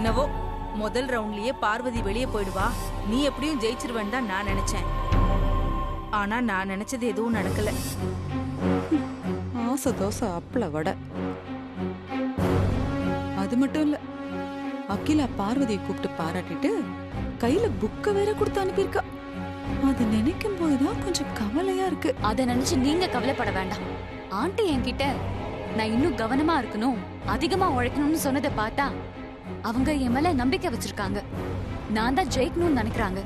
என்னவோ முதல் ரவுண்ட்லயே பார்வதி வெளியே போயிடுவா, நீ எப்படியும் ஜெயிச்சிருவேன்னு தான் நான் நினைச்சேன். ஆனா நான் நினைச்சது எதுவும் நடக்கல. ஆசை தோசை அப்பள வடை. அது மட்டும் இல்ல, அகிலா பார்வதியை கூப்பிட்டு பாராட்டிட்டு கையில புக்க வேற கொடுத்து அனுப்பியிருக்கா. அது நினைக்கும் போதுதான் கொஞ்சம் கவலையா இருக்கு. அதை நினைச்சு நீங்க கவலைப்பட வேண்டாம். ஆண்டி என்கிட்ட நான் இன்னும் கவனமா இருக்கணும், அதிகமா உழைக்கணும்னு சொன்னதை பார்த்தா அவங்க என் மேல நம்பிக்கை வச்சிருக்காங்க. நான் தான் ஜெயிக்கணும்னு நினைக்கிறாங்க.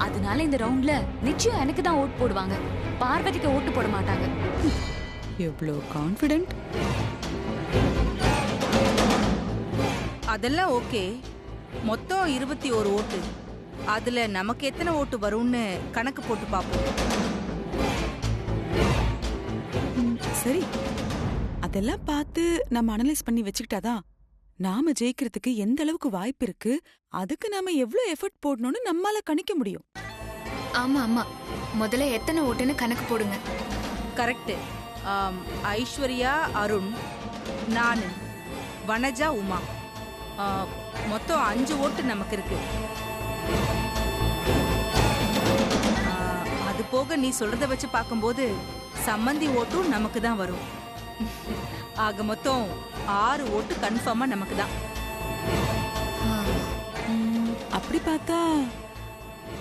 அதனால இந்த ரவுண்ட்ல நிச்சயம் எனக்கு தான் ஓட்டு போடுவாங்க, பார்வதிக்கு ஓட்டு போட மாட்டாங்க. எவ்வளவு கான்ஃபிடென்ட். அதெல்லாம் ஓகே. மொத்தம் 21 ஓட்டு. அதுல நமக்கு எத்தனை ஓட்டு வரும்னு கணக்கு போட்டு பார்ப்போம். சரி, அதெல்லாம் பார்த்து நம்ம அனலைஸ் பண்ணி வச்சுக்கிட்டாதான் நாம ஜெயிக்கிறதுக்கு எந்த அளவுக்கு வாய்ப்பு இருக்கு, அதுக்கு நாம எவ்வளவு எஃபர்ட் போடணும்னு நம்மால கணிக்க முடியும். ஆமா ஆமா, முதல்ல எத்தனை ஓட்டுன்னு கணக்கு போடுங்க. கரெக்ட். ஐஸ்வர்யா, அருண், நானு, வனஜா, உமா, மொத்தம் 5 ஓட்டு நமக்கு இருக்கு. அது போக நீ சொல்றத வச்சு பார்க்கும்போது சம்மந்தி ஓட்டும் நமக்கு தான் வரும். ஆக மொத்தம் 6 ஓட்டு கன்ஃபார்மா நமக்கு தான். அப்படி பார்த்தா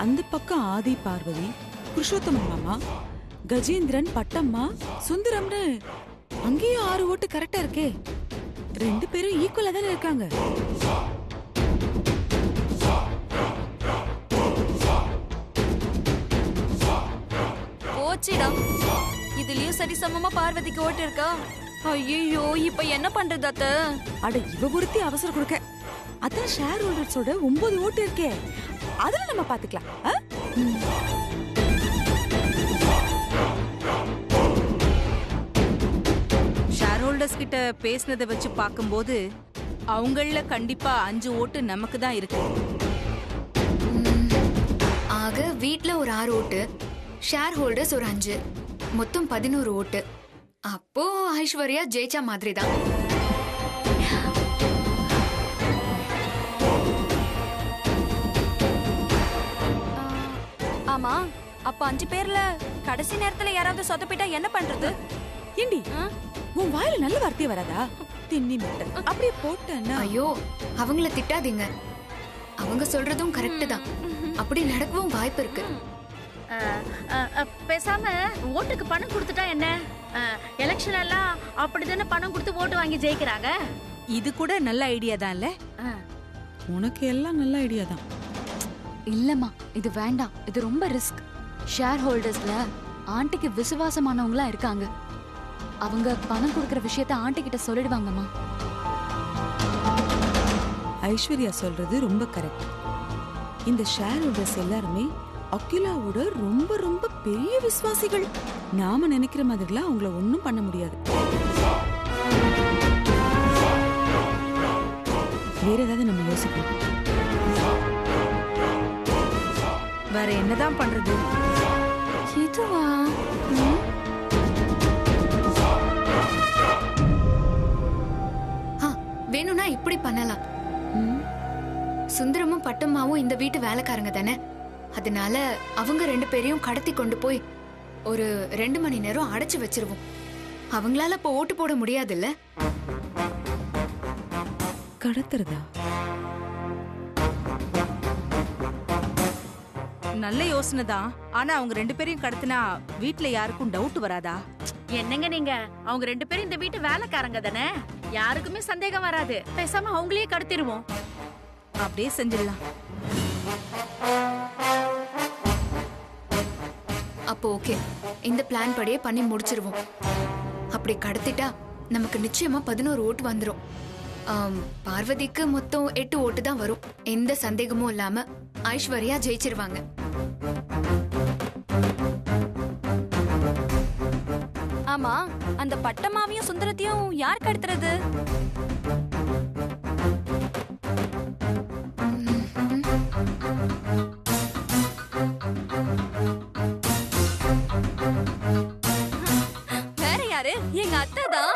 அந்த பக்கம் ஆதி, பார்வதி, புருஷோத்தமன் மாமா, கஜேந்திரன், பட்டம்மா, சுந்தரம்னு அங்கேயும் 6 ஓட்டு கரெக்டா இருக்கே. 2 பேரும் ஈக்குவலா தானே இருக்காங்க. போச்சுடா, இதுலயும் சரிசமமா பார்வதிக்கு ஓட்டு இருக்கா? ஐயோ, இப்ப என்ன பண்றது அத்த? அட, இவ ஒருத்தி அவசரம் கொடுக்க. அதான் ஷேர் ஹோல்டர்ஸோட 9 ஓட்டு இருக்கே, அதுல நம்ம பாத்துக்கலாம். ஷேர் ஹோல்டர்ஸ் கிட்ட பேசினதை வச்சு பார்க்கும்போது அவங்கள கண்டிப்பா 5 ஓட்டு நமக்கு தான் இருக்கு. ஆக வீட்ல ஒரு 6 ஓட்டு, ஷேர் ஹோல்டர்ஸ் ஒரு 5, மொத்தம் 11 ஓட்டு. அப்போ ஐஸ்வர்யா ஜெயிச்சா மாதிரி தான். ஆமா, அப்ப 5 பேர்ல கடைசி நேரத்துல யாராவது சொதப்பிட்டா என்ன பண்றது? ஏண்டி, உன் வாயில நல்ல வார்த்தை வராதா? தின்னி மட்டன் அப்படியே போட்டேன்னா. ஐயோ, அவங்கள திட்டாதீங்க. அவங்க சொல்றதும் கரெக்ட் தான். அப்படி நடக்கவும் வாய்ப்பு இருக்கு. பேசாம ஓட்டுக்கு பணம் கொடுத்துட்டா என்ன? எலெக்ஷன் எல்லாம் அப்படிதானே பணம் கொடுத்து ஓட்டு வாங்கி ஜெயிக்கிறாங்க. இது கூட நல்ல ஐடியா தான் இல்ல? உனக்கு எல்லாம் நல்ல ஐடியா தான். இல்லம்மா, இது வேண்டாம். இது ரொம்ப ரிஸ்க். ஷேர் ஹோல்டர்ஸ்ல ஆண்டிக்கு விசுவாசமானவங்களா இருக்காங்க. அவங்க பணம் கொடுக்கற விஷயத்த ஆண்டி கிட்ட சொல்லிடுவாங்கம்மா. ஐஸ்வர்யா சொல்றது ரொம்ப கரெக்ட். இந்த ஷேர் ஹோல்டர்ஸ் எல்லாருமே அகிலாவோட ரொம்ப ரொம்ப பெரிய விசுவாசிகள். நாம நினைக்கிற மாதிரிலாம் அவங்கள ஒண்ணும் பண்ண முடியாது. வேற ஏதாவது நம்ம யோசிக்கணும். வேற என்னதான் பண்றது? இதுவா? வேணும்னா இப்படி பண்ணலாம். சுந்தரமும் பட்டம்மாவும் இந்த வீட்டு வேலைக்காரங்க தானே. அதனால அவங்க 2 பேரையும் கடத்தி கொண்டு போய் ஒரு 2 மணி நேரம் அடைச்சு வச்சிருவோம். அவங்களால இப்ப ஓட்டு போட முடியாதுல்ல. கடத்துறதா? நல்ல யோசனை தான். ஆனா அவங்க 2 பேரையும் கடத்தினா வீட்ல யாருக்கும் டவுட் வராதா? என்னங்க நீங்க, அவங்க 2 பேரும் இந்த வீட்டு வேலைக்காரங்க தானே, யாருக்குமே சந்தேகம் வராது. பேசாம அவங்களே கடத்திடுவோம். அப்படியே செஞ்சிடலாம். அப்போ ஓகே, இந்த பிளான் படியே பண்ணி முடிச்சிருவோம். அப்படி கடத்திட்டா நமக்கு நிச்சயமா 11 ஓட்டு வந்துரும். பார்வதிக்கு மொத்தம் 8 ஓட்டு தான் வரும். எந்த சந்தேகமும் இல்லாம ஐஸ்வர்யா ஜெயிச்சிருவாங்க. ஆமா, அந்த பட்டமாவையும் சுந்தரத்தையும் யார் கடத்துறது? வேற யாரு? எங்க அத்தை தான்,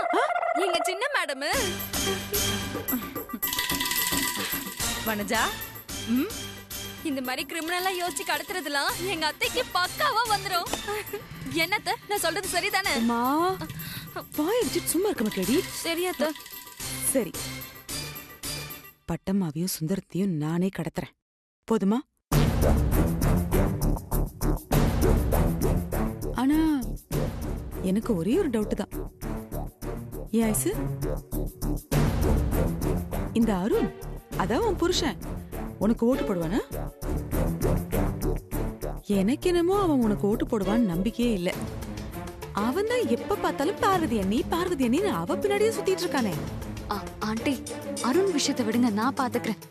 எங்க சின்ன மேடம். வனஜா, ம், இந்த மாதிரி கிரிமினலா யோசிச்சு கடத்துறதுலாம் எங்க அத்தைக்கு பக்காவா வந்துரும். என்னத்த நான் சொல்றது சரிதானே? அம்மா வாய் வச்சுட்டு சும்மா இருக்க மாட்டேடி. சரி அத்தை. சரி, பட்டம்மாவையும் சுந்தரத்தையும் நானே கடத்துறேன். போதுமா? ஆனா எனக்கு ஒரே ஒரு டவுட் தான். ஏன் ஐசு, இந்த அருண் அதான் உன் புருஷன் உனக்கு ஓட்டு போடுவானா? எனக்கு என்னமோ அவன் உனக்கு ஓட்டு போடுவான்னு நம்பிக்கையே இல்ல. அவன் தான் எப்ப பார்த்தாலும் பார்வதி அண்ணி அவ பின்னாடியே சுத்திட்டு இருக்கானே. ஆண்டி, அருண் விஷயத்தை விடுங்க, நான் பாத்துக்கிறேன்.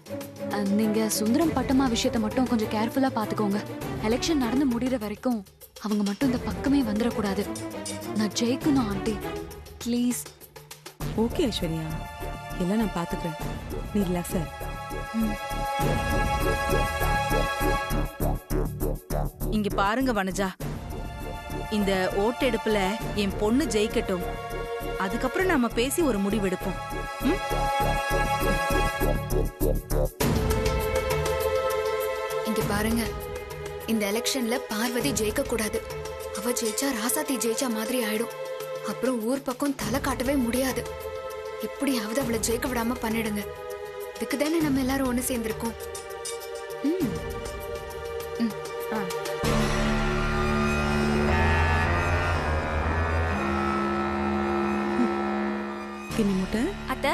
நீங்க சுந்தரம் பட்டமா விஷயத்தை மட்டும் கொஞ்சம் கேர்ஃபுல்லா பாத்துக்கோங்க. எலெக்ஷன் நடந்து முடிகிற வரைக்கும் அவங்க மட்டும் இந்த பக்கமே வந்துடக்கூடாது. நான் ஜெயிக்கணும் ஆண்டி, ப்ளீஸ். ஓகே ஐஸ்வர்யா, எல்லாம் நான் பாத்துக்கிறேன், நீ ரிலாக்ஸா. இங்க பாருங்க வனஜா, இந்த ஓட்டெடுப்புல என் பொண்ணு ஜெயிக்கட்டும், அதுக்கப்புறம் நாம பேசி ஒரு முடிவெடுப்போம். ம்? இங்க பாருங்க, இந்த எலெக்ஷன்ல பார்வதி ஜெயிக்க கூடாது. அவ ஜெயிச்சா ராசாத்தி ஜெயிச்சா மாதிரி ஆயிடும். அப்புறம் ஊர் பக்கம் தலை காட்டவே முடியாது. எப்படியாவது அவளை ஜெயிக்க விடாம பண்ணிடுங்க. இதுக்கு தானே நம்ம எல்லாரும் ஒண்ணு சேர்ந்திருக்கோம். கிண்ணி முட்டை அத்தை.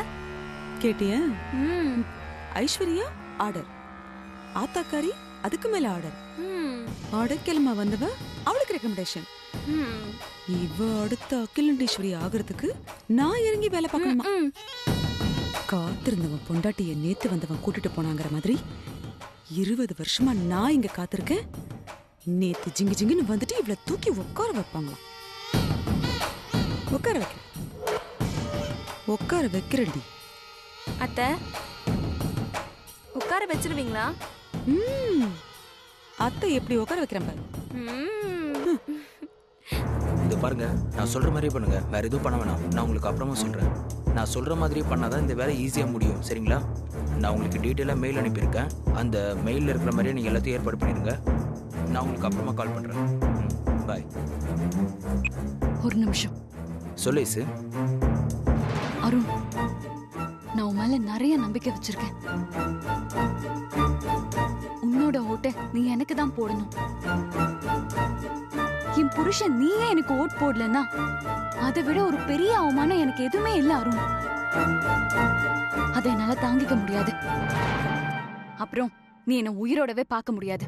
கேட்டியா? ஐஸ்வர்யா ஆர்டர், ஆத்தாக்காரி அதுக்கு மேல ஆர்டர். ஆர்டர் கிளம்ப வந்தவ அவளுக்கு ரெக்கமெண்டேஷன். இவ அடுத்த அகிலண்டேஸ்வரி ஆகிறதுக்கு நான் இறங்கி வேலை பார்க்கணுமா? காத்திருந்தவன் பொண்டாட்டிய நேத்து வந்தவன் கூட்டிட்டு போனாங்கிற மாதிரி 20 வருஷமா நான் இங்க காத்திருக்கேன். நேத்து ஜிங்கு ஜிங்குன்னு வந்துட்டு இவளை தூக்கி உட்கார வைப்பாங்களாம். உட்கார வைக்க உட்கார வைக்கிறடி. அத்தை, உட்கார வச்சிருவீங்களா? அத்தை எப்படி உட்கார வைக்கிறேன் பாரு. இது பாருங்க, நான் சொல்ற மாதிரியே பண்ணுங்க, வேற எதுவும் பண்ண வேணாம். நான் உங்களுக்கு அப்புறமா சொல்றேன். நான் சொல்ற மாதிரியே பண்ணாதான் இந்த வேலை ஈஸியா முடியும், சரிங்களா? நான் உங்களுக்கு டீட்டெயிலா மெயில் அனுப்பியிருக்கேன். அந்த மெயிலில் இருக்கிற மாதிரியே நீங்க எல்லாத்தையும் ஏற்பாடு பண்ணிடுங்க. நான் உங்களுக்கு அப்புறமா கால் பண்றேன். பாய். ஒரு நிமிஷம் சொல்லு ஐசு. அருண், நான் உன் மேல நிறைய நம்பிக்கை வச்சிருக்கேன். உன்னோட ஓட்டை நீ எனக்கு தான் போடணும். என் புருஷன் நீயே எனக்கு ஓட் போடலன்னா அதை விட ஒரு பெரிய அவமானம் எனக்கு எதுவுமே இல்ல அருண். அதை என்னால தாங்கிக்க முடியாது. அப்புறம் நீ என்ன உயிரோடவே பார்க்க முடியாது.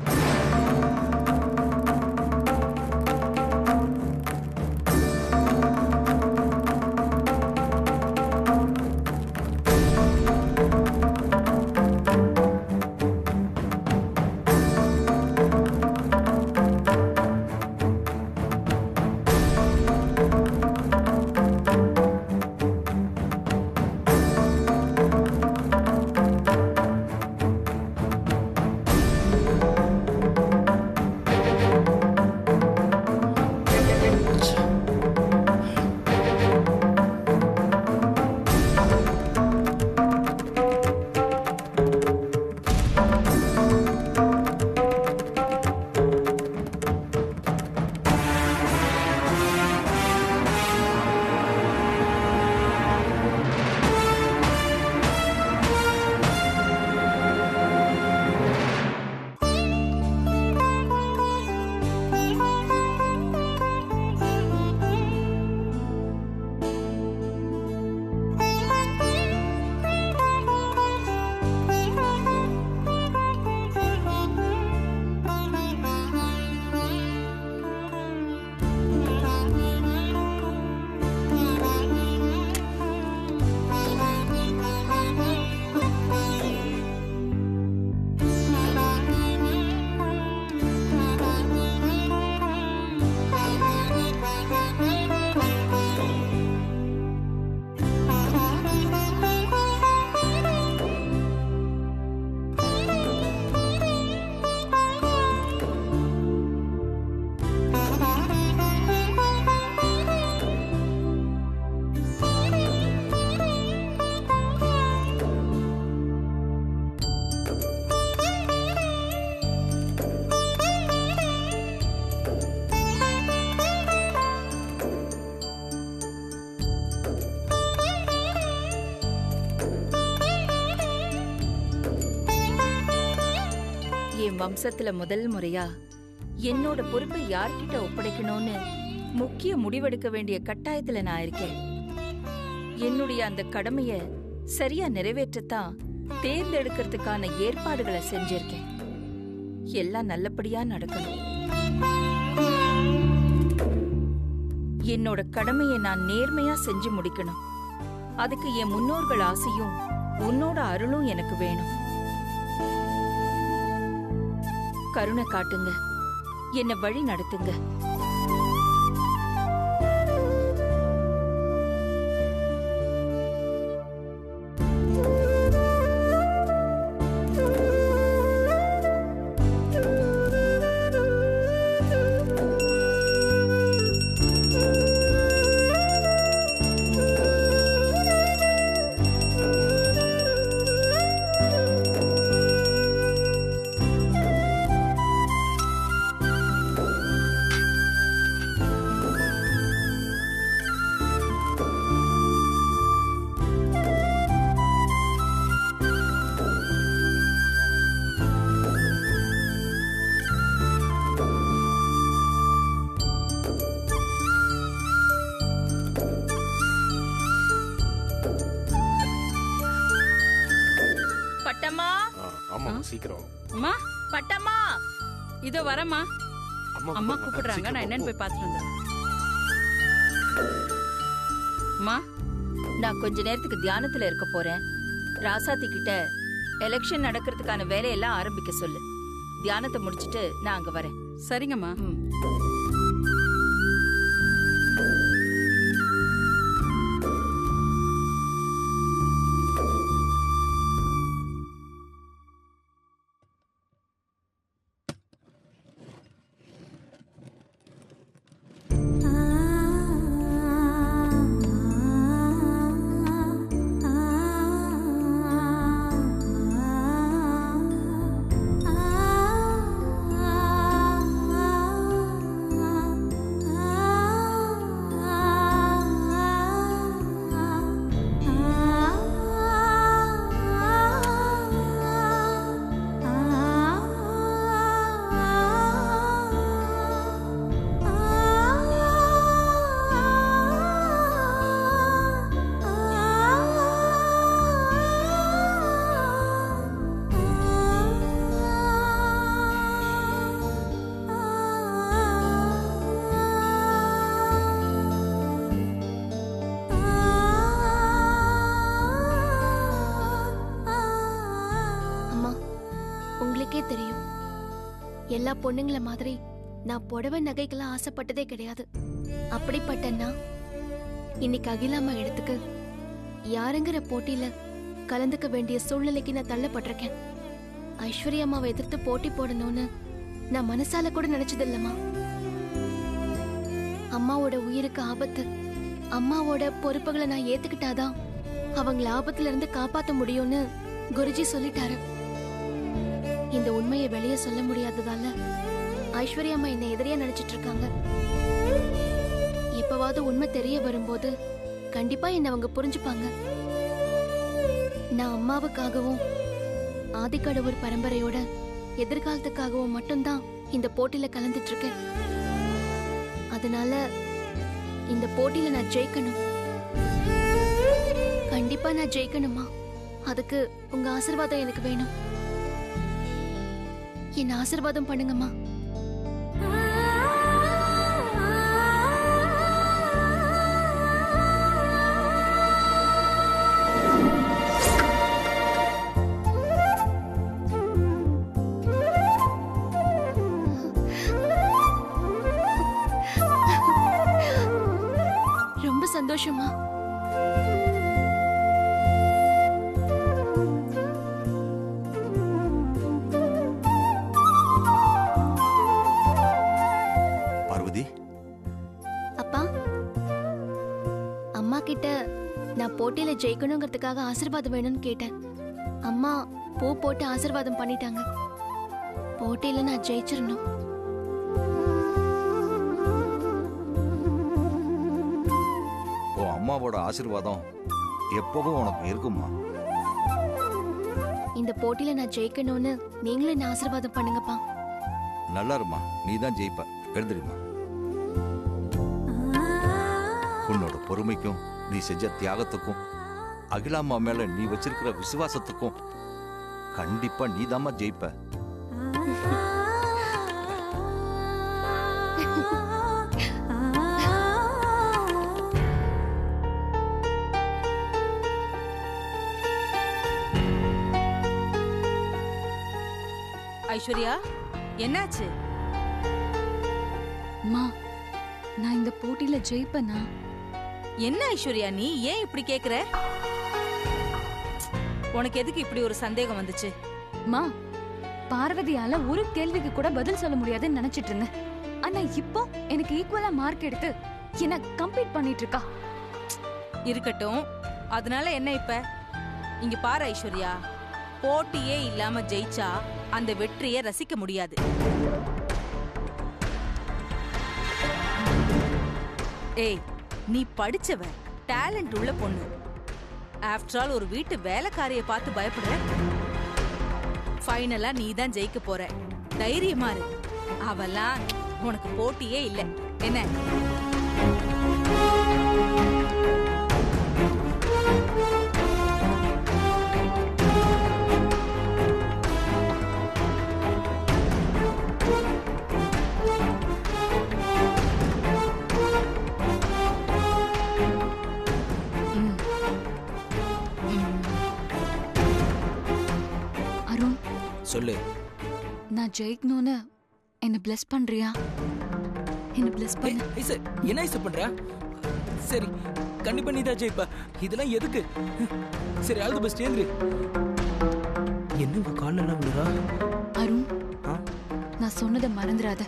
என் வம்சத்துல முதல் முறையா என்னோட பொறுப்பை யார்கிட்ட ஒப்படைக்கணும்னு முக்கிய முடிவெடுக்க வேண்டிய கட்டாயத்துல நான் இருக்கேன். என்னுடைய அந்த கடமைய சரியா நிறைவேற்றத்தான் தேர்ந்தெடுக்கிறதுக்கான ஏற்பாடுகளை செஞ்சிருக்கேன். எல்லாம் நல்லபடியா நடக்கணும். என்னோட கடமையை நான் நேர்மையா செஞ்சு முடிக்கணும். அதுக்கு என் முன்னோர்கள் ஆசையும் உன்னோட அருளும் எனக்கு வேணும். கருணை காட்டுங்க, என்னை வழி நடத்துங்க. பட்டம்மா, ஆமா சீக்கிரம். அம்மா பட்டம்மா, இதோ வரமா. அம்மா கூப்பிடுறாங்க, நான் என்னன்னு போய் பார்த்துட்டு வந்துடுறேன். அம்மா, நான் கொஞ்ச நேரத்துக்கு தியானத்துல இருக்க போறேன். ராசாத்தி கிட்ட எலெக்ஷன் நடக்கிறதுக்கான வேலையெல்லாம் ஆரம்பிக்க சொல்லு. தியானத்தை முடிச்சிட்டு நான் அங்க வரேன். சரிங்கம்மா. தெரியும், எல்லா பொண்ணுங்கள மாதிரி நான் புடவை நகைக்கெல்லாம் ஆசைப்பட்டதே கிடையாது. அப்படிப்பட்டன்னா இன்னைக்கு அகிலாமா இடத்துக்கு யாருங்கிற போட்டியில கலந்துக்க வேண்டிய சூழ்நிலைக்கு நான் தள்ளப்பட்டிருக்கேன். ஐஸ்வர்யா அம்மாவை எதிர்த்து போட்டி போடணும்னு நான் மனசால கூட நினைச்சது இல்லம்மா. அம்மாவோட உயிருக்கு ஆபத்து, அம்மாவோட பொறுப்புகளை நான் ஏத்துக்கிட்டாதான் அவங்கள ஆபத்துல இருந்து காப்பாத்த முடியும்னு குருஜி சொல்லிட்டாரு. இந்த உண்மையை வெளியே சொல்ல முடியாததால ஐஸ்வர்யா அம்மா என்னை எதிரியா நினைச்சிட்டு இருக்காங்க. எப்பவாவது உண்மை தெரிய வரும்போது கண்டிப்பா என்ன அவங்க புரிஞ்சுப்பாங்க. நான் அம்மாவுக்காகவும் ஆதிக்கடவுள் பரம்பரையோட எதிர்காலத்துக்காகவும் மட்டும்தான் இந்த போட்டியில கலந்துட்டு இருக்கேன். அதனால இந்த போட்டியில நான் ஜெயிக்கணும். கண்டிப்பா நான் ஜெயிக்கணுமா? அதுக்கு உங்க ஆசீர்வாதம் எனக்கு வேணும். என்ன ஆசீர்வாதம் பண்ணுங்கம்மா. ரொம்ப சந்தோஷமா. அப்பா, அம்மா கிட்ட நான் போட்டியில ஜெயிக்கணுங்கிறதுக்காக ஆசீர்வாதம் வேணும்னு கேட்டேன். அம்மா பூ போட்டு ஆசீர்வாதம் பண்ணிட்டாங்க. போட்டியில நான் ஜெயிச்சிடணும். அம்மாவோட ஆசீர்வாதம் எப்பவும் உனக்கு இருக்குமா? இந்த போட்டியில நான் ஜெயிக்கணும்னு நீங்களும் என்ன ஆசீர்வாதம் பண்ணுங்கப்பா. நல்லா இருமா, நீ தான் ஜெயிப்ப. எழுதுறிமா. உன்னோட பொறுமைக்கும் நீ செஞ்ச தியாகத்துக்கும் அகிலாம்மா மேல நீ வச்சிருக்கிற விசுவாசத்துக்கும் கண்டிப்பா நீதாம்மா ஜெயிப்ப. ஐஸ்வர்யா, என்னாச்சு? அம்மா, நான் இந்த போட்டியில ஜெயிப்பேனா? என்ன ஐஸ்வர்யா, நீ ஏன் இப்படி கேக்குற? உனக்கு எதுக்கு இப்படி ஒரு சந்தேகம் வந்துச்சு? அம்மா, பார்வதியால ஒரு கேள்விக்கு கூட பதில் சொல்ல முடியாதுன்னு நினைச்சிட்டு இருந்தேன். ஆனா இப்போ எனக்கு ஈக்குவலா மார்க் எடுத்து என்ன கம்பீட் பண்ணிட்டு இருக்கா. இருக்கட்டும், அதனால என்ன இப்ப? இங்க பாரு ஐஸ்வர்யா, போட்டியே இல்லாம ஜெயிச்சா அந்த வெற்றியை ரசிக்க முடியாது. ஏய், நீ படிச்சவ, டேலண்ட் உள்ள பொண்ணு. ஆஃப்டர் ஆல் ஒரு வீட்டு வேலைக்காரிய பார்த்து பயப்படுற. ஃபைனலா நீ தான் ஜெயிக்க போற. தைரியமா இரு. அவெல்லாம் உனக்கு போட்டியே இல்ல. என்ன? அருண், சொல்லு. நான் ஜெயிக்கணும்னு என்ன பிளஸ் பண்றியா? என்ன பிளஸ் பண்ண. என்ன ஐசு பண்ற? சரி, கண்டிப்பா நீ தான் ஜெயிப்ப. இதெல்லாம் எதுக்கு? சரி, ஆல் தி பெஸ்ட். ஏந்திரு. என்ன கால்ல எல்லாம் விழுறா? அருண், நான் சொன்னதை மறந்துடாத.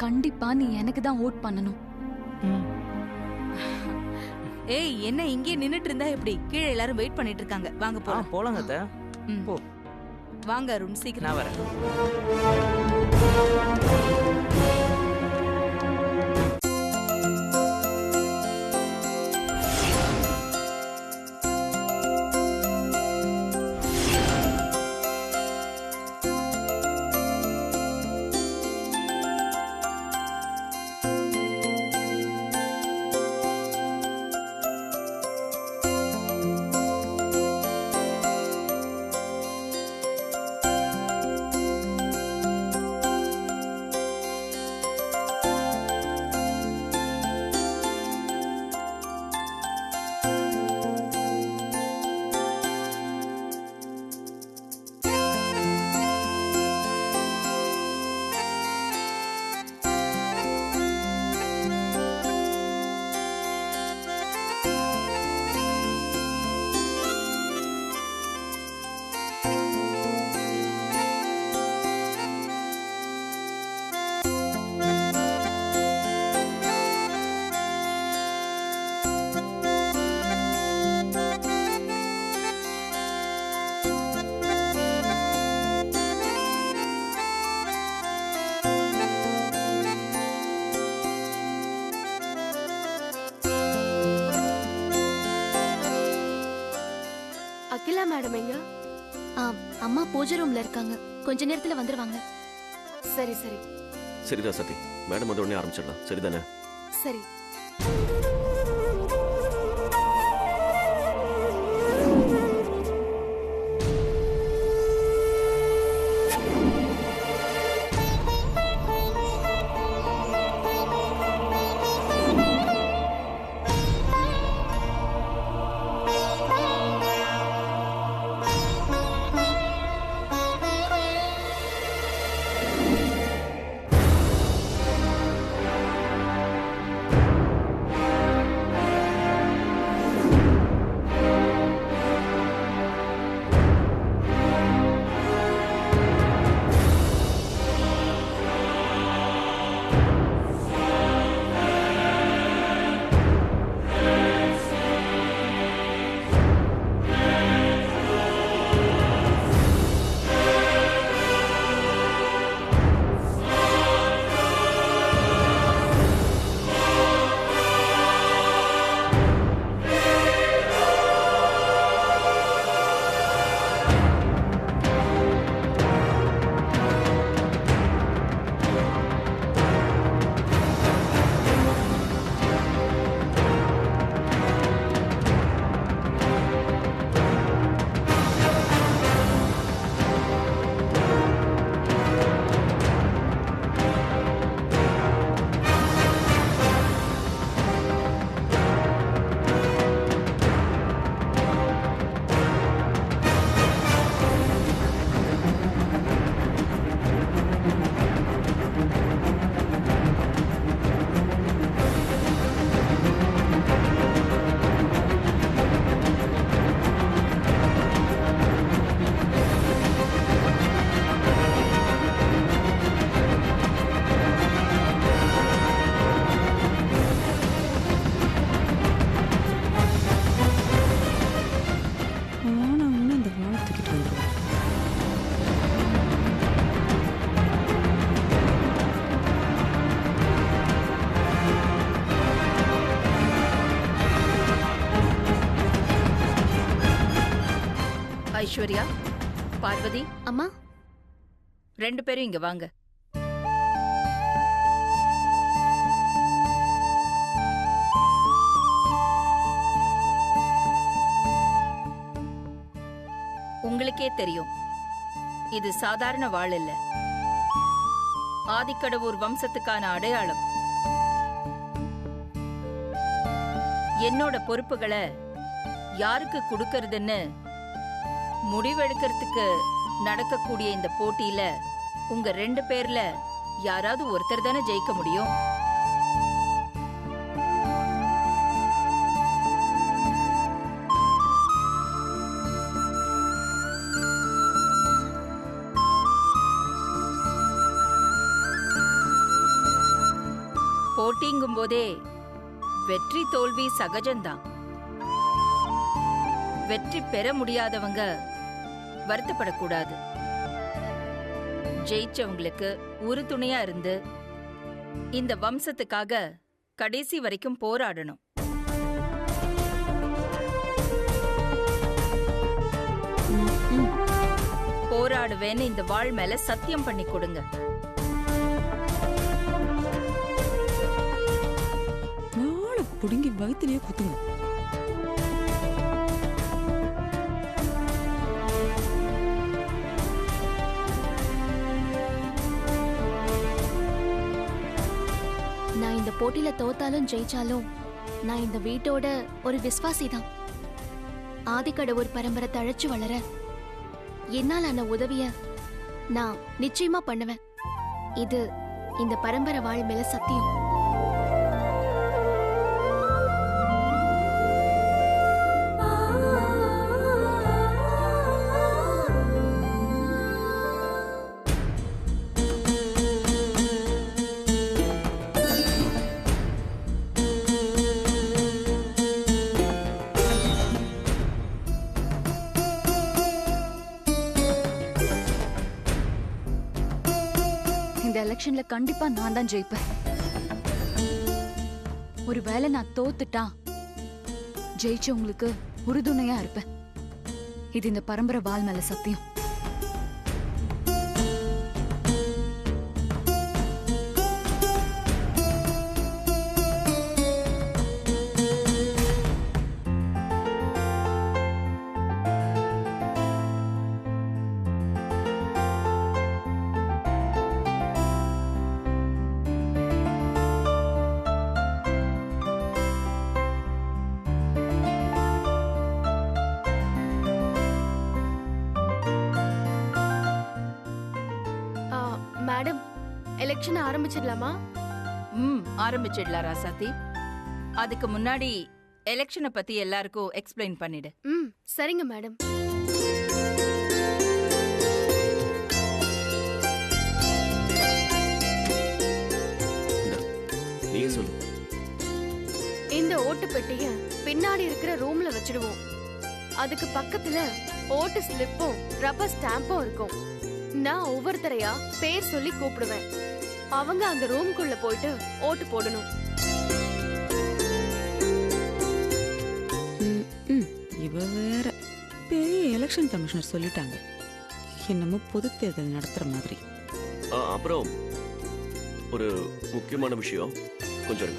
கண்டிப்பா நீ எனக்கு தான் ஓட் பண்ணணும். ஏய், என்ன இங்கே நின்னுட்டு இருந்தா எப்படி? கீழே எல்லாரும் வெயிட் பண்ணிட்டு இருக்காங்க. வாங்க போலாம். போலாங்க அத்தை. போ. வாங்க அருண், சீக்கிரம். நான் வரேன். அகிலா மேடம் எங்க? அம்மா பூஜை ரூம்ல இருக்காங்க. கொஞ்ச நேரத்துல வந்துருவாங்க. சரி சரி சரிதான் சதி. மேடம் வந்து உடனே ஆரம்பிச்சிடலாம். சரிதானே? சரி. ஐஸ்வர்யா, பார்வதி, அம்மா, 2 பேரும் இங்க வாங்க. உங்களுக்கே தெரியும், இது சாதாரண வாள் இல்ல. ஆதிக்கடவூர் வம்சத்துக்கான அடையாளம். என்னோட பொறுப்புகளை யாருக்கு கொடுக்கறதுன்னு முடிவெடுக்கிறதுக்கு நடக்கக்கூடிய இந்த போட்டியில உங்க 2 பேர்ல யாராவது ஒருத்தர் தானே ஜெயிக்க முடியும். போட்டிங்கும் போதே வெற்றி தோல்வி சகஜம்தான். வெற்றி பெற முடியாதவங்க வருத்தப்படக்கூடாது. ஜெயிச்சவங்களுக்கு உறுதுணையா இருந்து இந்த வம்சத்துக்காக கடைசி வரைக்கும் போராடணும். போராடுவேன்னு இந்த வாழ் மேல சத்தியம் பண்ணி கொடுங்க. புடுங்கி வயிற்றுலயே குத்துங்க. நான் இந்த போட்டியில தோத்தாலும் ஜெயிச்சாலும் நான் இந்த வீட்டோட ஒரு விசுவாசி தான். ஆதிக்கடவுர் பரம்பரை தழைச்சு வளர என்னால் ஆன உதவிய நான் நிச்சயமா பண்ணுவேன். இது இந்த பரம்பரை வாழ் மேல சத்தியம். இந்த எலெக்ஷன்ல கண்டிப்பா நான் தான் ஜெயிப்பேன். ஒருவேளை நான் தோத்துட்டா ஜெயிச்சவங்களுக்கு உறுதுணையா இருப்பேன். இது இந்த பரம்பரை வாள் மேல சத்தியம். மேடம், எலெக்ஷன் ஆரம்பிச்சிடலாமா? ஆரம்பிச்சிடலாம் ராசாத்தி. அதுக்கு முன்னாடி எலெக்ஷனை பத்தி எல்லாருக்கும் எக்ஸ்பிளைன் பண்ணிடு. சரிங்க மேடம். நீயே சொல்லு. இந்த ஓட்டு பெட்டிய பின்னாடி இருக்கிற ரூம்ல வச்சிடுவோம். அதுக்கு பக்கத்துல ஓட்டு ஸ்லிப்பும் ரப்பர் ஸ்டாம்பும் இருக்கும். நான் ஒவ்வொருத்தரையா பேர் சொல்லி கூப்பிடுவேன். அவங்க அந்த ரூம்குள்ள போயிட்டு ஓட்டு போடணும். இவ வேற பெரிய எலெக்ஷன் கமிஷனர் சொல்லிட்டாங்க. என்னமோ பொது தேர்தல் நடத்துற மாதிரி. அப்புறம் ஒரு முக்கியமான விஷயம், கொஞ்சம்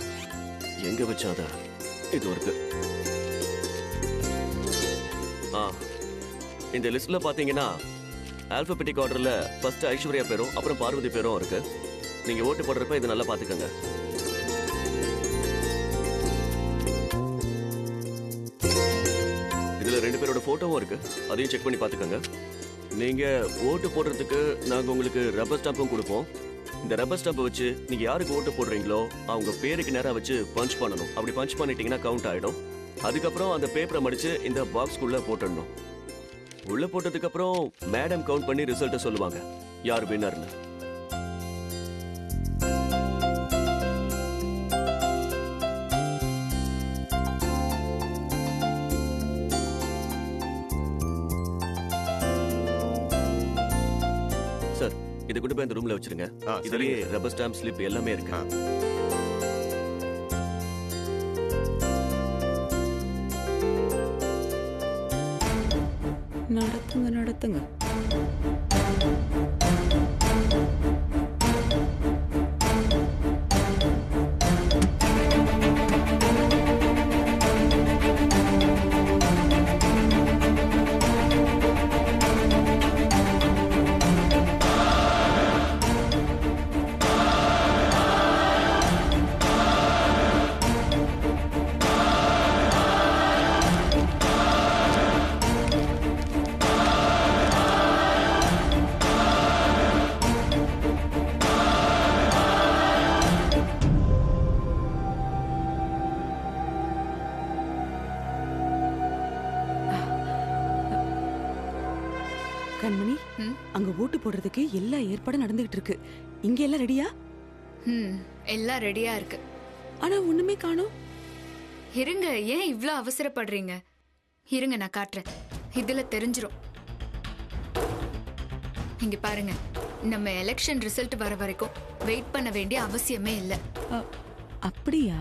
எங்க வச்சாத இது இருக்கு. இந்த லிஸ்ட்ல பாத்தீங்கன்னா ஆல்பபெட்டிக் ஆர்டர்ல ஃபர்ஸ்ட் ஐஸ்வர்யா பேரும் அப்புறம் பார்வதி பேரும் இருக்கு. நீங்க ஓட்டு போடுறப்ப இதை நல்லா பாத்துக்கங்க. இதுல 2 பேரோட போட்டோவும் இருக்கு, அதையும் செக் பண்ணி பாத்துக்கங்க. நீங்க ஓட்டு போடுறதுக்கு நாங்க உங்களுக்கு ரப்பர் ஸ்டாம்பும் கொடுப்போம். இந்த ரப்பர் ஸ்டாம்பை வச்சு நீங்க யாருக்கு ஓட்டு போடுறீங்களோ அவங்க பேருக்கு நேரா வச்சு பஞ்ச் பண்ணணும். அப்படி பஞ்ச் பண்ணிட்டீங்கன்னா கவுண்ட் ஆயிடும். அதுக்கப்புறம் அந்த பேப்பரை மடிச்சு இந்த பாக்ஸ்க்குள்ள போட்டுடணும். உள்ள போட்டதுக்கு அப்புறம் மேடம் கவுண்ட் பண்ணி ரிசல்ட் சொல்லுவாங்க யார் வின்னர்னு. சார், இது கொண்டு போய் அந்த ரூம்ல வச்சிருங்க. இதுலயே ரப்பர் ஸ்டாம்ப், ஸ்லிப் எல்லாமே இருக்கு. நடத்துங்க நடத்துங்க. கண்மணி, அங்க ஓட்டு போடுறதுக்கு எல்லா ஏற்பாடும் நடந்துகிட்டு இருக்கு. இங்க எல்லாம் ரெடியா? எல்லாம் ரெடியா இருக்கு. ஆனா ஒண்ணுமே காணோம். இருங்க, ஏன் இவ்ளோ அவசரப்படுறீங்க? இருங்க, நான் காட்டுறேன். இதுல தெரிஞ்சிரும். இங்க பாருங்க, நம்ம எலெக்ஷன் ரிசல்ட் வர வரைக்கும் வெயிட் பண்ண வேண்டிய அவசியமே இல்ல. அப்படியா?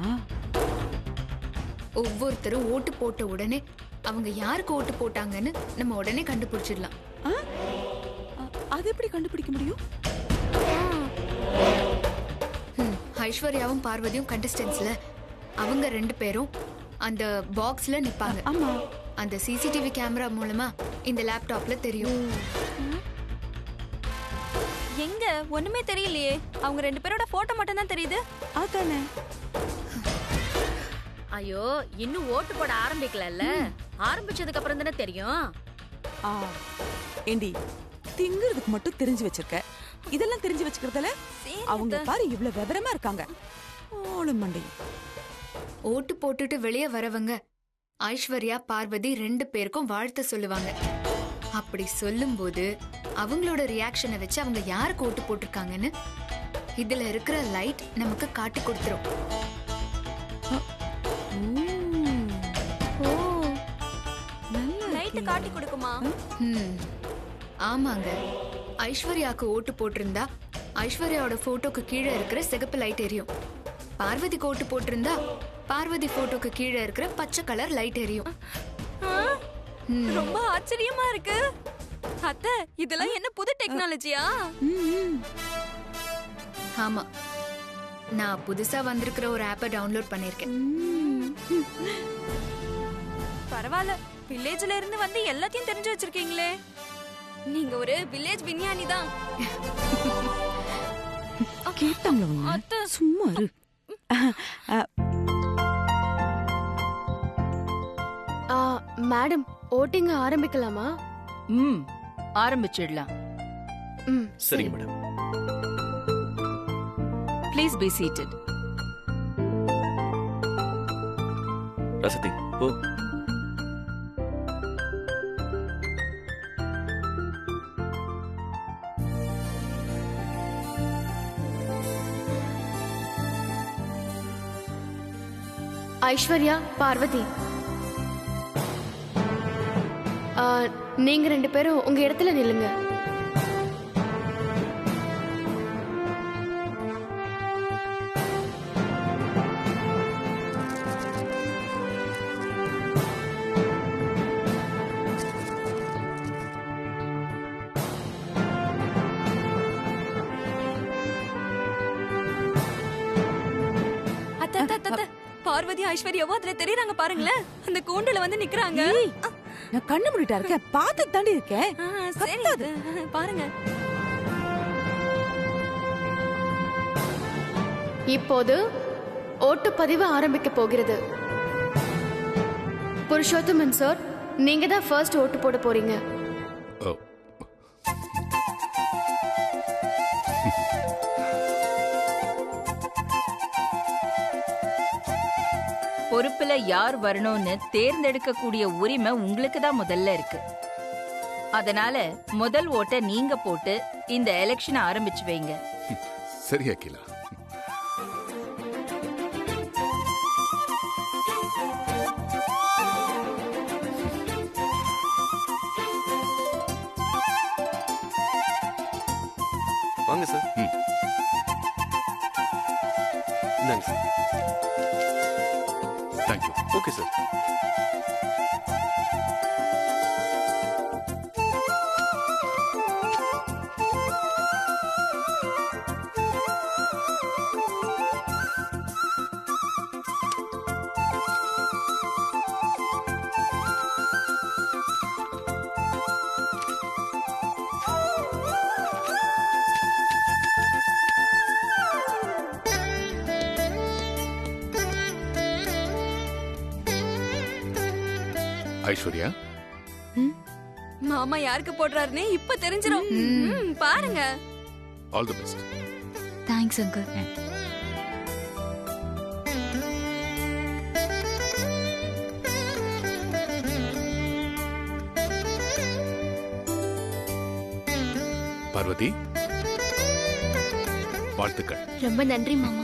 ஒவ்வொருத்தரும் ஓட்டு போட்ட உடனே அவங்க யாருக்கு ஓட்டு போட்டாங்கன்னு நம்ம உடனே கண்டுபிடிச்சிடலாம். அது எப்படி கண்டுபிடிக்க முடியும்? ஐஸ்வர்யாவும் பார்வதியும் கண்டஸ்டன்ஸ்ல, அவங்க 2 பேரும் அந்த பாக்ஸ்ல நிப்பாங்க. ஆமா, அந்த சிசிடிவி கேமரா மூலமா இந்த லேப்டாப்ல தெரியும். எங்க ஒண்ணுமே தெரியலையே. அவங்க 2 பேரோட போட்டோ மட்டும் தான் தெரியுது. அதானே. ஐயோ, இன்னும் ஓட்டு போட ஆரம்பிக்கலல்ல. ஆரம்பிச்சதுக்கு அப்புறம் தானே தெரியும். ஏண்டி, திங்கிறதுக்கு மட்டும் தெரிஞ்சு வச்சிருக்க. இதெல்லாம் தெரிஞ்சு வச்சுக்கிறதுல அவங்க பாரு இவ்வளவு விவரமா இருக்காங்க. ஓளும் மண்டை. ஓட்டு போட்டுட்டு வெளியே வரவங்க ஐஸ்வர்யா பார்வதி 2 பேருக்கும் வாழ்த்து சொல்லுவாங்க. அப்படி சொல்லும்போது அவங்களோட ரியாக்ஷனை வச்சு அவங்க யாருக்கு ஓட்டு போட்டிருக்காங்கன்னு இதுல இருக்கிற லைட் நமக்கு காட்டி கொடுத்துரும். லைட் காட்டி கொடுக்குமா? ஆமாங்க. ஐஸ்வர்யாக்கு ஓட்டு போட்டிருந்தா ஐஸ்வர்யாவோட போட்டோக்கு கீழே இருக்கிற சிகப்பு லைட் எரியும். பார்வதிக்கு ஓட்டு போட்டிருந்தா பார்வதி போட்டோக்கு கீழே இருக்கிற பச்சை கலர் லைட் எரியும். ரொம்ப ஆச்சரியமா இருக்கு. அத்தை, இதெல்லாம் என்ன புது டெக்னாலஜியா? ஆமா, நான் புதுசா வந்திருக்கிற ஒரு ஆப்பை டவுன்லோட் பண்ணிருக்கேன். பரவாயில்ல, வில்லேஜ்ல இருந்து வந்து எல்லாத்தையும் தெரிஞ்சு வச்சிருக்கீங்களே. நீங்க ஒரு வில்லேஜ் விஞ்ஞானி தான். கேட்டாங்க, சும்மா இரு. மேடம், ஓட்டிங் ஆரம்பிக்கலாமா? ஆரம்பிச்சிடலாம். சரிங்க madam. Please be seated. Rasathi, போ. ஐஸ்வர்யா, பார்வதி, நீங்க 2 பேரும் உங்க இடத்துல நில்லுங்க. பார்வதி ஐஸ்வர்யாவும் அதுல தெரியறாங்க பாருங்களேன். அந்த கூண்டுல வந்து நிக்கறாங்க. நான் கண்ணு மூடிட்டா இருக்கேன், பார்த்து தாண்டி இருக்கேன். சரி, பாருங்க. இப்போது ஓட்டுப்பதிவு ஆரம்பிக்க போகிறது. புருஷோத்தமன் சார், நீங்க தான் ஃபர்ஸ்ட் ஓட்டு போட போறீங்க. பொறுப்புல யார் வரணும்னு தேர்ந்தெடுக்க கூடிய உரிமை உங்களுக்கு தான் முதல்ல இருக்கு. அதனால முதல் ஓட்டை நீங்க போட்டு இந்த எலெக்ஷனை ஆரம்பிச்சு வைங்க. சரி அகிலா. வாங்க சார். இந்தாங்க sir. Thank you. Okay sir. Aishwarya, மாமா யாருக்கு போடுறாருன்னு இப்ப தெரிஞ்சிரும். பாருங்க. All the best. Thanks uncle. Parvathi, வாழ்த்துக்கள். ரொம்ப நன்றி மாமா.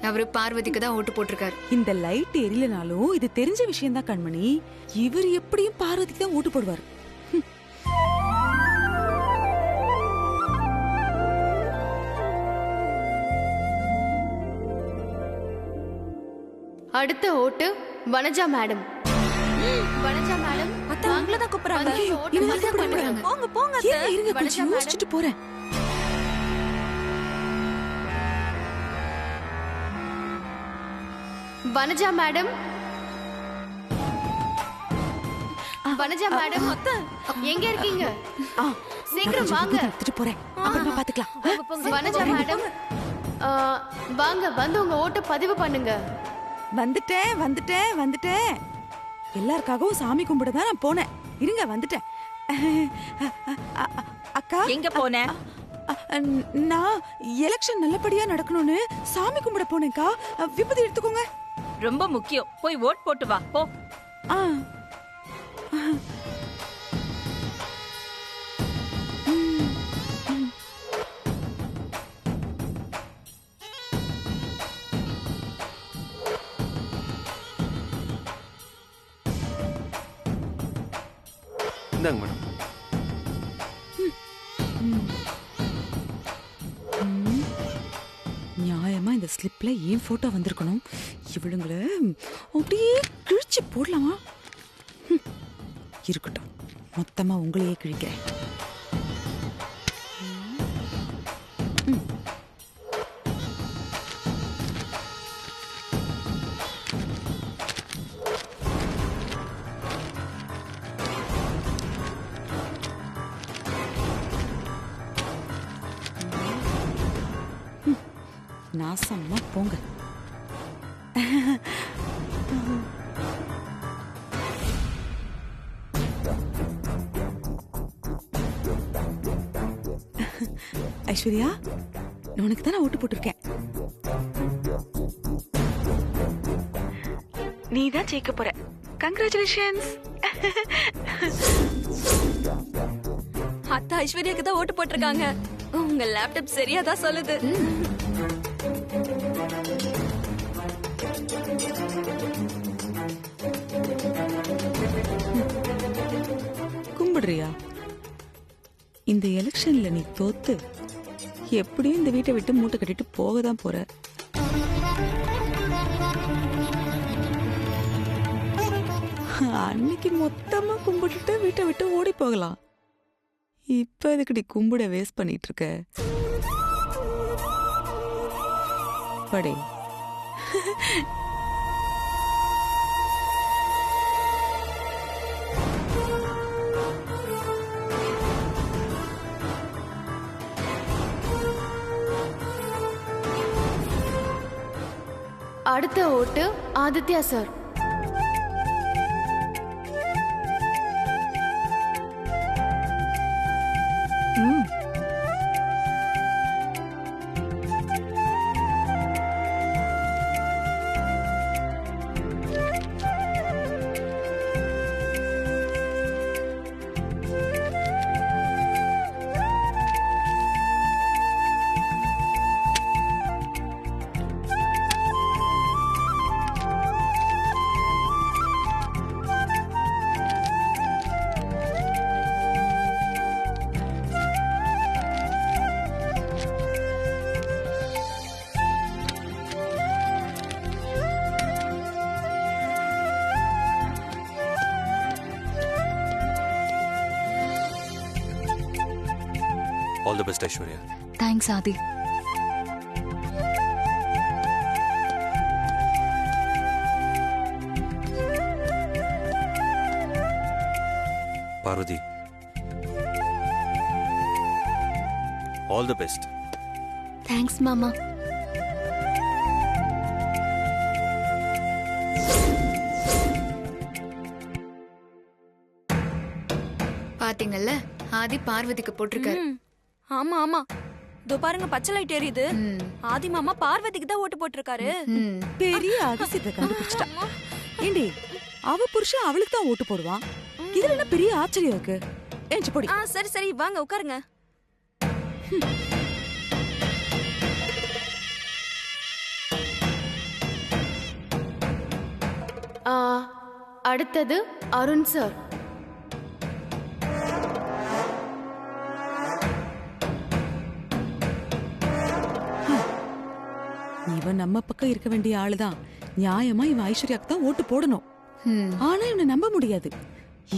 அவரு பார்வதிக்கு தான் ஓட்டு போட்டிருக்காரு. இந்த லைட் எரியலனாலும் இது தெரிஞ்ச விஷயம் தான் கண்மணி. இவர் எப்படியும் பார்வதிக்கு தான் ஓட்டு போடுவார். அடுத்த ஓட்டு வனஜா மேடம். வனஜா மேடம் அவங்கள தான் கூப்பிடுறாங்க. போங்க போங்க அத்தை. இருங்க, கொஞ்சம் யோசிச்சுட்டு போறேன். வனஜா மேடம், வனஜா மேடம் எங்க இருக்கீங்க? சீக்கிரம் வாங்க. எடுத்துட்டு போறேன், அப்புறமா பாத்துக்கலாம். வனஜா மேடம் வாங்க, வந்து உங்க ஓட்டை பதிவு பண்ணுங்க. வந்துட்டேன் வந்துட்டேன் வந்துட்டேன். எல்லாருக்காகவும் சாமி கும்பிட தான் நான் போனேன். இருங்க, வந்துட்டேன். அக்கா, எங்க போன? நான் எலெக்ஷன் நல்லபடியா நடக்கணும்னு சாமி கும்பிட போனேன்க்கா. விபத்து எடுத்துக்கோங்க. ரொம்ப முக்கியம். போய் ஓட் போட்டு வா போ. இந்தாங்க மேடம். நியாயமா இந்த ஸ்லிப்ல ஏன் போட்டோ வந்திருக்கணும். இவளுங்கள அப்படியே கிழிச்சு போடலாமா? இருக்கட்டும், மொத்தமா உங்களையே கிழிக்கிறேன். நாசமா போங்க. ஐஸ்வர்யா, உனக்கு தான் நான் ஓட்டு போட்டிருக்கேன். நீ தான் ஜெயிக்க போற. கங்க்ராச்சுலேஷன்ஸ். அத்தை ஐஸ்வர்யாக்கு தான் ஓட்டு போட்டிருக்காங்க. உங்க லேப்டாப் சரியா தான் சொல்லுது. கும்பிடுறியா? இந்த எலெக்ஷன்ல நீ தோத்து எப்படியும் இந்த வீட்டை விட்டு மூட்டை கட்டிட்டு போக தான் போற. அன்னைக்கு மொத்தமா கும்பிட்டுட்டு வீட்டை விட்டு ஓடி போகலாம். இப்ப எதுக்குடி கும்பிட வேஸ்ட் பண்ணிட்டு இருக்க? படே. அடுத்த ஓட்டு Aditya sir. All the best, Aishwarya. Thanks, Adi. Parvathi, all the best. Thanks மாமா. பாத்தீங்கல்ல, ஆதி பார்வதிக்கு போட்டிருக்காரு. ஆமா ஆமா, இதோ பாருங்க பச்சை லைட் எரியுது. ஆதி மாமா பார்வதிக்கு தான் ஓட்டு போட்டிருக்காரு. பெரிய அதிசயத்தை கண்டுபிடிச்சிட்டா. ஏண்டி, அவ புருஷன் அவளுக்கு தான் ஓட்டு போடுவான். இதுல என்ன பெரிய ஆச்சரியம் இருக்கு? ஏஞ்சி போடி. சரி சரி, வாங்க உட்காருங்க. அடுத்தது அருண் சார். இவன் நம்ம பக்கம் இருக்க வேண்டிய ஆளுதான். நியாயமா இவன் ஐஸ்வர்யாக்கு தான் ஓட்டு போடணும். ஆனா இவனை நம்ப முடியாது.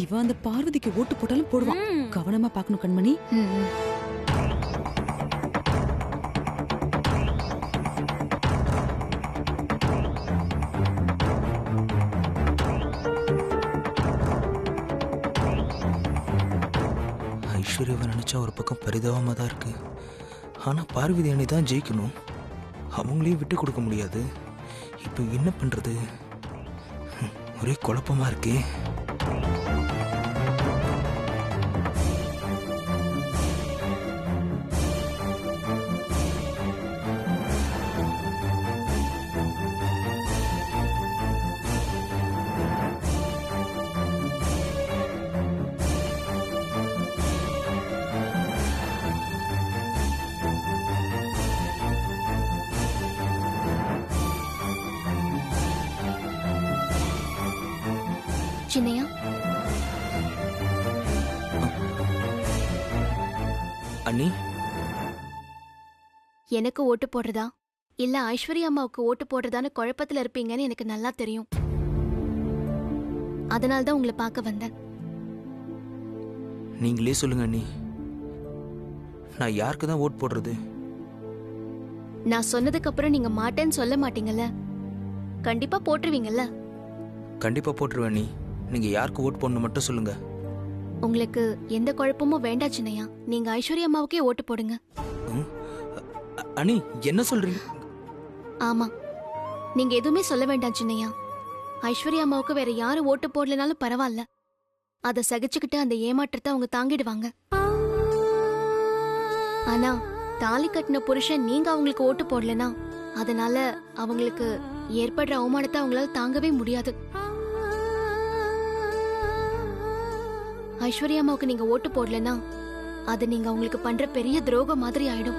இவன் அந்த பார்வதிக்கு ஓட்டு போட்டாலும் போடுவான். கவனமா பாக்கணும் கண்மணி. ஐஸ்வர்யாவை நினைச்சா ஒரு பக்கம் பரிதாபமாக தான் இருக்கு. ஆனால் பார்வதி அணி தான் ஜெயிக்கணும். அவங்களையும் விட்டு கொடுக்க முடியாது. இப்போ என்ன பண்றது? ஒரே குழப்பமா இருக்கே. சின்னையா, அண்ணி, எனக்கு ஓட்டு போடுறதா இல்ல ஐஸ்வர்யா அம்மாவுக்கு ஓட்டு போடுறதான்னு குழப்பத்துல இருப்பீங்கன்னு எனக்கு நல்லா தெரியும். அதனால்தான் உங்களை பார்க்க வந்தேன். நீங்களே சொல்லுங்க அண்ணி, நான் யாருக்கு தான் ஓட் போடுறது? நான் சொன்னதுக்கு அப்புறம் நீங்க மாட்டேன்னு சொல்ல மாட்டீங்கல்ல? கண்டிப்பா போட்டுருவீங்கல்ல? கண்டிப்பா போட்டுருவேன் அண்ணி. நீங்க யாருக்கு ஓட் போடணும் மட்டும் சொல்லுங்க. உங்களுக்கு எந்த குழப்பமும் வேண்டாம் சின்னையா. நீங்க ஐஸ்வர்யா அம்மாவுக்கே ஓட்டு போடுங்க. அண்ணி, என்ன சொல்றீங்க? ஆமா, நீங்க எதுவுமே சொல்ல வேண்டாம் சின்னையா. ஐஸ்வர்யா அம்மாவுக்கு வேற யாரும் ஓட்டு போடலனாலும் பரவாயில்ல. அதை சகிச்சுக்கிட்டு அந்த ஏமாற்றத்தை அவங்க தாங்கிடுவாங்க. ஆனா தாலி கட்டின புருஷன் நீங்க அவங்களுக்கு ஓட்டு போடலனா அதனால அவங்களுக்கு ஏற்படுற அவமானத்தை அவங்களால தாங்கவே முடியாது. ஐஸ்வர்யா அம்மாவுக்கு நீங்க ஓட்டு போடலனா அது நீங்க அவங்களுக்கு பண்ற பெரிய துரோகம் மாதிரி ஆயிடும்.